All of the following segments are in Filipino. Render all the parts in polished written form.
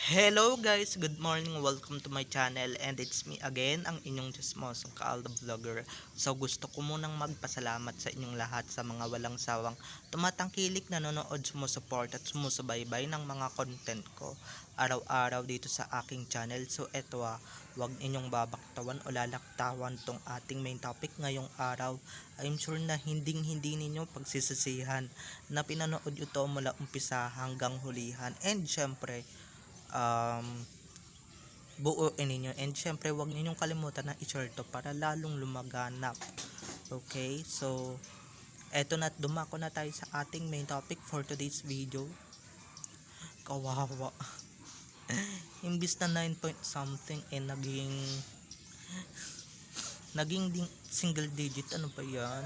Hello guys, good morning, welcome to my channel and it's me again, ang inyong chismosong Kaalda Vlogger. So gusto ko munang magpasalamat sa inyong lahat sa mga walang sawang tumatangkilik, nanonood, sumusuport at sumusubaybay ng mga content ko araw-araw dito sa aking channel. So eto wag ninyong babaktawan o lalaktawan tong ating main topic ngayong araw. I'm sure na hindi ninyo pagsisisihan na pinanood ito mula umpisa hanggang hulihan, and syempre buuin ninyo, and syempre wag ninyong kalimutan na i-share to para lalong lumaganap. Okay, so eto na, dumako na tayo sa ating main topic for today's video. Kawawa. Imbis na 9 point something naging single digit. Ano ba yan?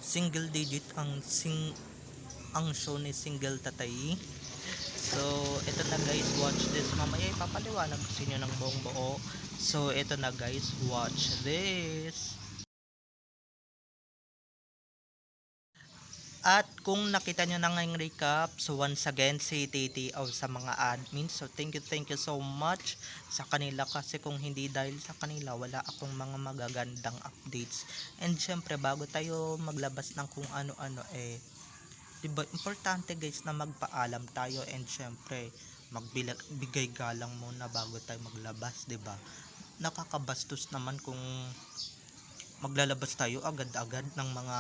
Single digit ang show ni Single Tatay. So, ito na guys, watch this. Mamaya ipapaliwanag ko sa inyo ng buong buo. So, ito na guys, watch this. At kung nakita nyo na ngayong recap, so once again, si Titi sa mga admin. So, thank you so much sa kanila, kasi kung hindi dahil sa kanila, wala akong mga magagandang updates. And syempre, bago tayo maglabas ng kung ano-ano, diba, importante guys na magpaalam tayo, and syempre magbigay galang muna bago tayo maglabas, diba? Nakakabastos naman kung maglalabas tayo agad-agad ng mga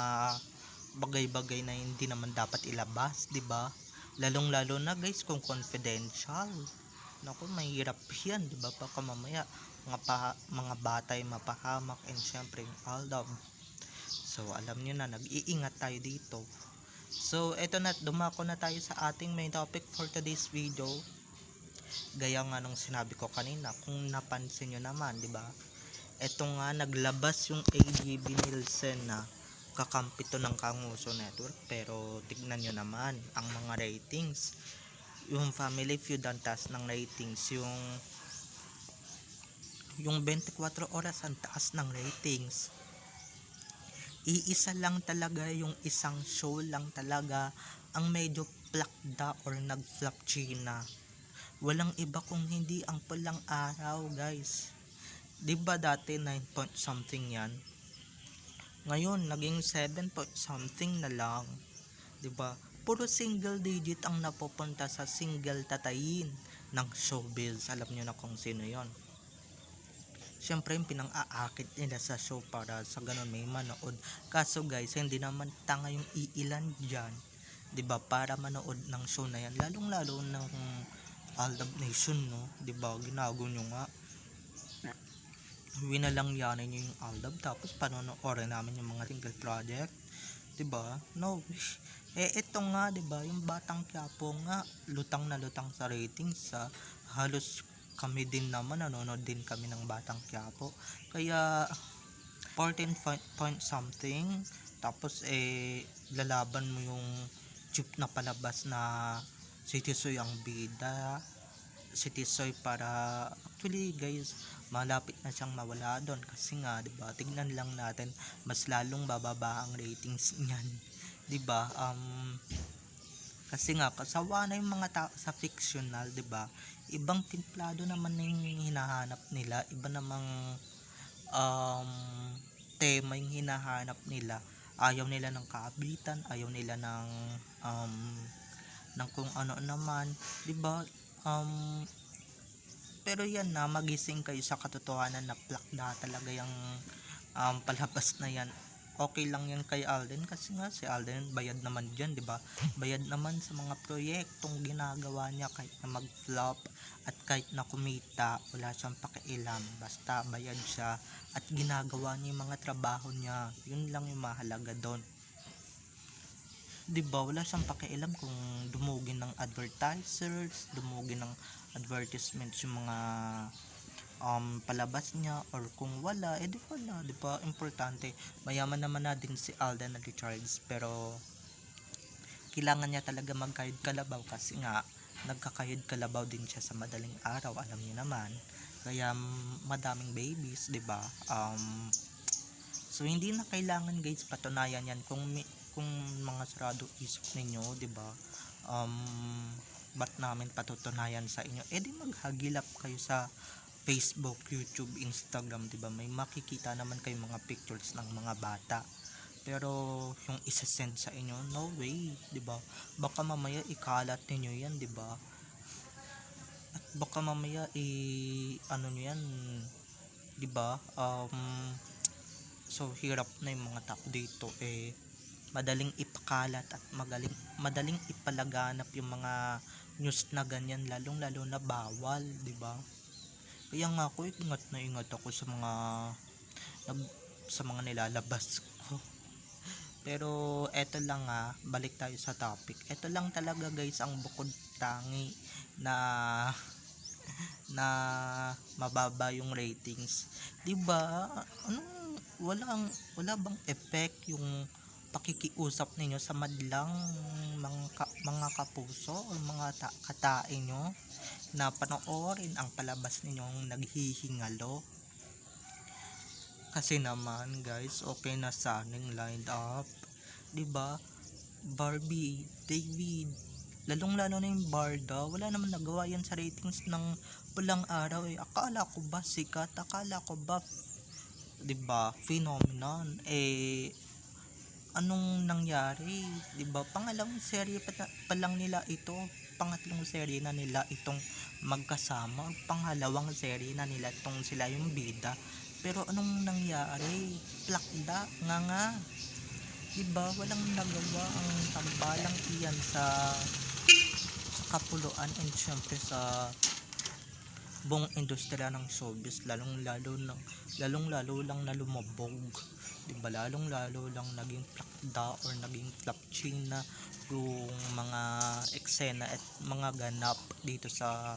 bagay-bagay na hindi naman dapat ilabas, diba? Lalong-lalo na guys kung confidential. Naku, mahirap yan, diba? Baka mamaya mga batay mapahamak, and syempre all love. So alam nyo na, nag-iingat tayo dito. So, eto na, dumako na tayo sa ating main topic for today's video. Gaya nga nung sinabi ko kanina, kung napansin nyo naman, di ba? Eto nga, naglabas yung AGB Nielsen na kakampi to ng Kanguso Network, pero tignan nyo naman ang mga ratings. Yung Family Feud ang taas ng ratings, yung 24 oras ang taas ng ratings. Iisa lang talaga, yung isang show lang talaga ang medyo plakda or nag-flop China. Walang iba kung hindi ang Pulang Araw guys. Diba dati 9 point something yan, ngayon naging 7 point something na lang. Diba, puro single digit ang napupunta sa Single Tatayin ng showbiz. Alam nyo na kung sino yon. Syempre yung pinang-aakit nila sa show para sa ganun may manood. Kaso guys, hindi naman tanga yung iilan dyan, diba, para manood ng show na yan. Lalong lalo ng All Love Nation, no? Diba, ginago nyo nga, winalang yanin nyo yung All Love, tapos panonoorin namin yung mga single project, diba? No. Ito nga, diba, yung Batang Quiapo nga, lutang na lutang sa ratings, halos kami din naman, nanonood din kami ng Batang Quiapo. Kaya 14 point something, tapos lalaban mo yung tube na palabas na si Tisoy ang bida. Si Tisoy, para actually guys, malapit na siyang mawala doon, kasi nga, diba, tignan lang natin, mas lalong bababa ang ratings niyan, diba? Kasi nga, kasawa na yung mga tao sa fictional, diba? Ibang timplado naman na yung hinahanap nila, iba namang tema yung hinahanap nila. Ayaw nila ng kaabitan, ayaw nila ng kung ano naman, diba? Pero yan na, magising kayo sa katotohanan na plakda talaga yung palabas na yan. Okay lang yan kay Alden, kasi nga si Alden bayad naman dyan, diba? Bayad naman sa mga proyektong ginagawa niya, kahit na mag-flop at kahit na kumita, wala siyang pakialam, basta bayad siya at ginagawa niya yung mga trabaho niya. Yun lang yung mahalaga doon, diba? Wala siyang pakialam kung dumugin ng advertisers, dumugin ng advertisements yung mga palabas niya, or kung wala, di wala, di ba? Importante, mayaman naman na din si Alden at Richards, pero kailangan niya talaga magkayod kalabaw, kasi nga nagkakayod kalabaw din siya sa madaling araw, alam niyo naman. Kaya madaming babies, di ba? So hindi na kailangan guys patunayan yan kung mga sarado isip ninyo, di ba? ba't namin patutunayan sa inyo? Eh di maghagilap kayo sa Facebook, YouTube, Instagram, 'di ba? May makikita naman kayo mga pictures ng mga bata. Pero yung isa-send sa inyo, no way, 'di ba? Baka mamaya ikalat niyo 'yan, 'di ba? At baka mamaya ano niyo 'yan, 'di ba? So hirap na yung mga tao dito, madaling ipakalat at madaling ipalaganap yung mga news na ganyan, lalong lalo na bawal, 'di ba? Kaya nga ako ingat na ingat ako sa mga sa mga nilalabas ko. Pero eto lang, balik tayo sa topic. Eto lang talaga guys ang bukod tangi na na mababa yung ratings. 'Di ba? Wala bang effect yung pakikiusap ninyo sa madlang mga kapuso o mga katae nyo na panoorin ang palabas ninyong naghihingalo? Kasi naman guys, okay na sanang lined up, 'di ba? Barbie, David, lalong lalo na yung Barda, wala naman nagawa yan sa ratings ng Pulang Araw. Akala ko ba sikat, akala ko ba 'di ba phenomenon, anong nangyari, 'di ba? Pangalawang serye pa lang nila ito, pangatlong serye na nila itong magkasama, pangalawang serye na nila itong sila yung bida. Pero anong nangyari? Plakda nga, 'di ba? Walang nagawa ang tambalang iyan sa kapuluan and syempre sa buong industriya ng showbiz, lalong lalo lang na lumabog, 'di ba? Lalong lalo lang naging plakda or naging flapchina yung mga eksena at mga ganap dito sa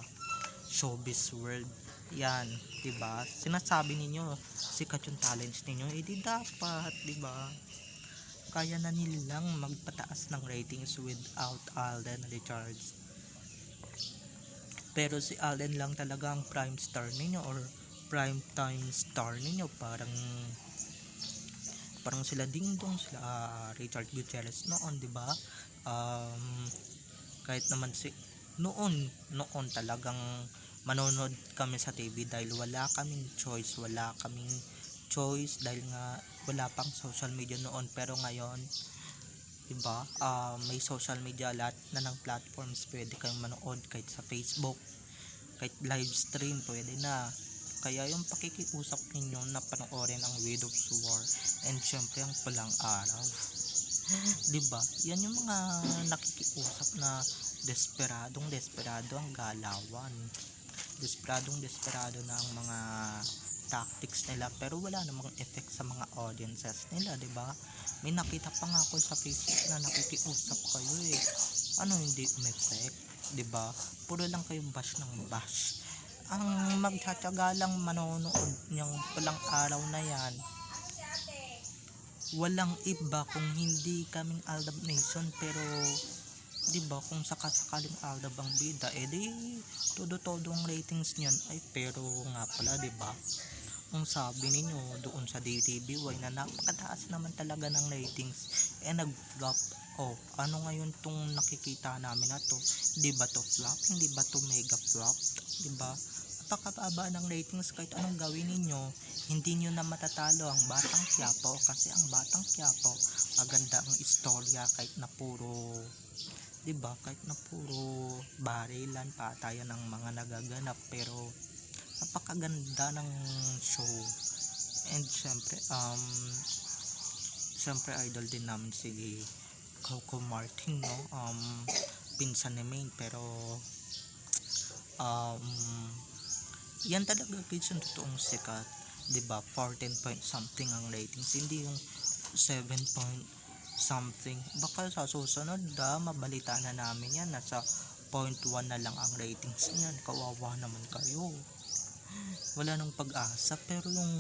showbiz world. Yan, 'di ba? Sinasabi ninyo sikat yung talents ninyo, di dapat, 'di ba? Kaya na nilang magpataas ng ratings without Alden Richards. Pero si Alden lang talaga ang prime star ninyo or prime time star ninyo. Parang sila Dingdong, sila Richard Gutierrez noon, 'di ba? Kahit naman noon talagang manonood kami sa TV dahil wala kaming choice dahil nga wala pang social media noon. Pero ngayon, 'di ba? May social media, lahat na ng platforms pwede kayong manood, kahit sa Facebook, kahit live stream pwede na. Kaya yung pakikiusap ninyo na panoorin ang Widow's War and syempre ang Pulang Araw, 'di ba? Yan yung mga nakikiusap na desperado ang galawan. Desperado na ang mga tactics nila, pero wala namang effect sa mga audiences nila, 'di ba? May nakita pa nga ako sa Facebook na nakikiusap kayo, ano hindi umeffect, 'di ba? Puro lang kayo bash ng bash. Ang magtsatsaga lang manonood ng Pulang Araw na yan, walang iba kung hindi kaming Aldab Nation. Pero 'di ba, kung sakasakaling Aldab ang bida, di todo ang ratings niyan. Pero nga pala, 'di ba, kung sabi ninyo doon sa DTVY na napakataas naman talaga ng ratings, nag-flop. Ano ngayon tong nakikita namin na to? Di ba to flop? Hindi ba to mega flop? Di ba? Napakababa ng ratings, kahit anong gawin ninyo, hindi nyo na matatalo ang Batang Quiapo, kasi ang Batang Quiapo maganda ang istorya, kahit na puro, 'di ba? Kahit na puro barilan, patayan ng mga nagaganap, pero napakaganda ng show. And syempre idol din namin si Coco Martin, no? Pinsan ni Maine, pero yan talaga guys yung totoong sikat, 'di ba? 14 point something ang ratings, hindi yung 7 point something. Baka sa susunod mabalita na namin yan, nasa 0.1 na lang ang ratings niyan. Kawawa naman kayo, wala nang pag-asa. Pero yung,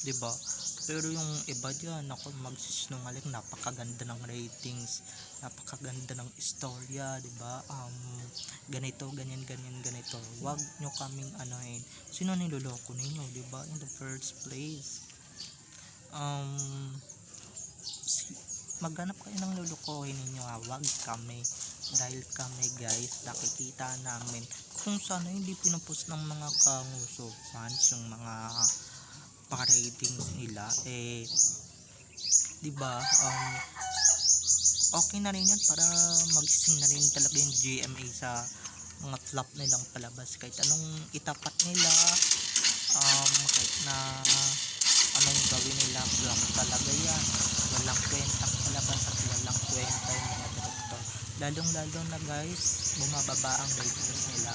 'di ba, pero yung iba diyan, ako magsisinungaling, napakaganda ng ratings, napakaganda ng istorya, 'di ba? Ganito, ganyan, ganito. Wag nyo kaming anuhin. Sino niloloko ninyo, 'di ba? In the first place, maghanap kayo ng lulukohin ninyo, wag dahil kami guys nakikita namin kung sana hindi pinupost ng mga Kanguso fans yung mga pa-ratings nila, eh 'di ba, okay na rin yun para magising na rin talaga yung GMA sa mga flop nilang palabas. Kahit anong itapat nila, kahit na anong gawin nila, flop talaga yan. Walang kwentang palabas at walang kwenta yung mga director. Lalong lalo na guys, bumababa ang ratings nila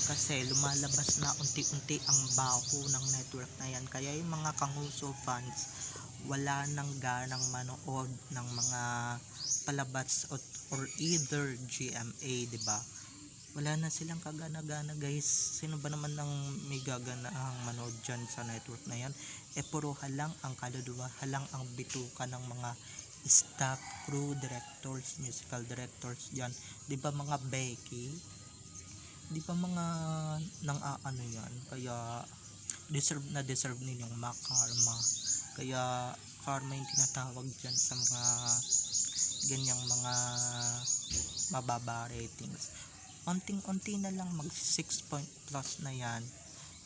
kasi lumalabas na unti-unti ang baho ng network na yan. Kaya yung mga Kanguso fans wala nang ganang manood ng mga palabas or either GMA, 'di ba? Wala na silang kagana-gana guys. Sino ba naman ang may gagana ang manood dyan sa network na yan? Puro halang ang kaluluwa, halang ang bituka ng mga staff, crew, directors, musical directors dyan. 'Di ba mga Becky? 'Di ba mga nang aano yan? Kaya deserve ninyong makarma. Kaya karma yung tinatawag dyan sa mga ganyang mga mababa ratings. Unting-unti na lang mag 6 point plus na yan.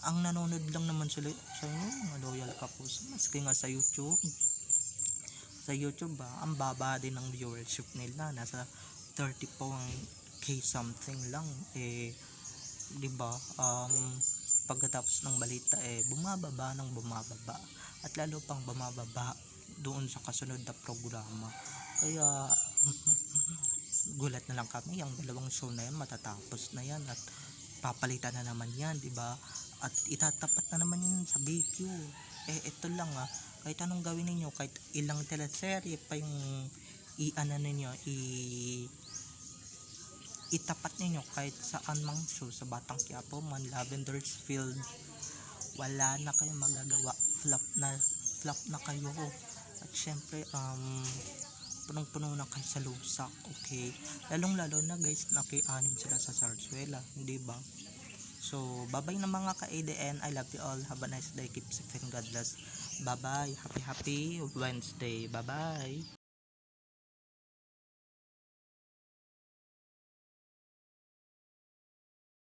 Ang nanonood lang naman sila sa inyo, mga loyal ka po. Maski nga sa YouTube. Sa YouTube ang baba din ng viewership nila. Nasa 34k something lang. Di ba? Pagkatapos ng balita bumababa ng bumababa. At lalo pang bumababa doon sa kasunod na programa. Kaya gulat na lang kami, yung dalawang show na yan matatapos na yan at papalitan na naman yan, di ba? At itatapat na naman yun sa BQ. Ito lang kahit anong gawin ninyo, kahit ilang teleserye pa yung itapat ninyo, kahit saan mang show, sa Batang Quiapo man, Lavender's Field, wala na kayong magagawa. Flop na kayo. At syempre punong-puno na kayo sa lusak, okay? Lalong-lalo na guys, naki-anim sila sa Sarsuela, hindi ba? So, bye-bye na mga ka-ADN. I love you all. Have a nice day. Keep safe and God bless. Bye-bye. Happy Wednesday. Bye-bye.